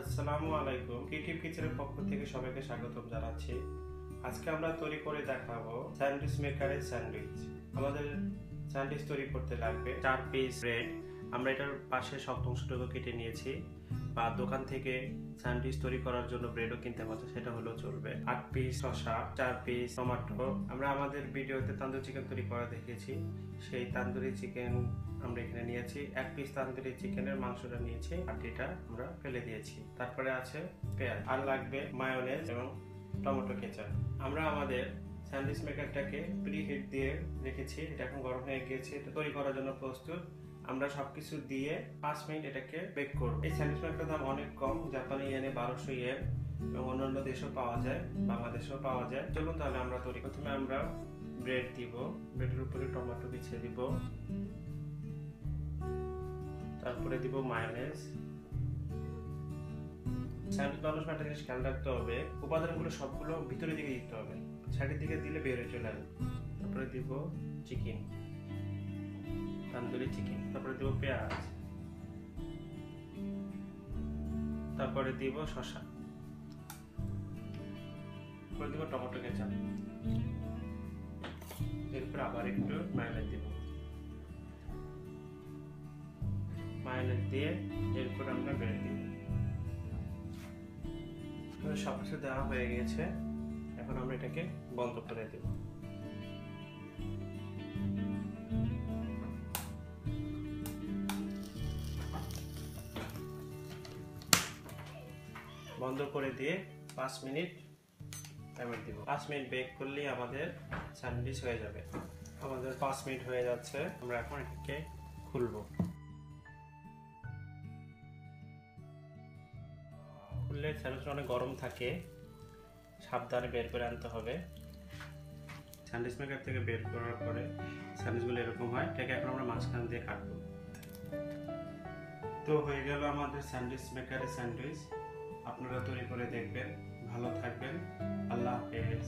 আসসালামু আলাইকুম। ক্রিয়েটিভ কিচেনের পক্ষ থেকে সবাইকে স্বাগতম জানাচ্ছি। আজকে আমরা তৈরি করে দেখাবো স্যান্ডউইচ মেকারের স্যান্ডউইচ। আমাদের স্যান্ডউইচ তৈরি করতে লাগবে 4 পিস ব্রেড। আমরা এটার পাশে শক্ত অংশটুকু কেটে নিয়েছি, বা দোকান থেকে স্যান্ডউইচ তৈরি করার জন্য ব্রেডও কিনতে পারছে, সেটা হলেও চলবে। 8 পিস শসা, 4 পিস টমেটো। আমরা আমাদের ভিডিওতে তান্দুরি চিকেন তৈরি করা দেখিয়েছি, সেই তান্দুরি চিকেন আমরা এখানে নিয়েছি। 1 পিস তান্দুরি চিকেনের মাংসটা নিয়েছি, হাড্ডিটা আমরা ফেলে দিয়েছি। তারপরে আছে পেঁয়াজ, আর লাগবে মায়োনেজ এবং টমেটো কেচাপ। আমরা আমাদের স্যান্ডউইচ মেকারটাকে প্রি হিট দিয়ে রেখেছি, এটা এখন গরম হয়ে গিয়েছে, এটা তৈরি করার জন্য প্রস্তুত। আমরা সবকিছু দিয়ে 5 মিনিট এটাকে বেক করব। এই স্যান্ডউইচ মেকারের দাম অনেক কম, জাপানি ইয়েনে 1200 ইয়েন, এবং অন্যান্য দেশেও পাওয়া যায়, বাংলাদেশেও পাওয়া যায়। চলুন তাহলে আমরা তৈরি। প্রথমে আমরা ব্রেড দিব, ব্রেডের উপরে টমেটো বিছিয়ে দিব, তারপরে দিব মায়োনেজ। স্যান্ডউইচ বানানোর একটা জিনিস খেয়াল রাখতে হবে, উপাদানগুলো সবগুলো ভিতরের দিকে দিতে হবে, সাইডের দিকে দিলে বের হয়ে চলে আসবে। তারপরে দিব চিকেন, তান্দুরি চিকেন, তারপরে দিব পেঁয়াজ, তারপরে দিব শসা, তারপরে দিব টমেটো কেচাপ, এরপর আবার একটু মায়োনেজ দিব। মায়োনেজ দিয়ে এরপর আমরা ব্রেড দিব। সবকিছু দেওয়া হয়ে গেছে, এখন আমরা এটাকে বন্ধ করে দেব। বন্ধ করে দিয়ে 5 মিনিট টাইমার দিব। 5 মিনিট বেক করলেই আমাদের স্যান্ডউইচ হয়ে যাবে। আমাদের 5 মিনিট হয়ে যাচ্ছে, আমরা এখন এটাকে খুলবো। খুললে স্যান্ডউইচটা অনেক গরম থাকে, সাবধানে বের করে আনতে হবে। স্যান্ডউইচ মেকার থেকে বের করার পরে স্যান্ডউইচগুলো এরকম হয়, এটাকে এখন আমরা মাঝখান দিয়ে কাটবো। তো হয়ে গেল আমাদের স্যান্ডউইচ মেকারের স্যান্ডউইচ। আপনারা তৈরি করে দেখবেন। ভালো থাকবেন। আল্লাহ হাফেজ।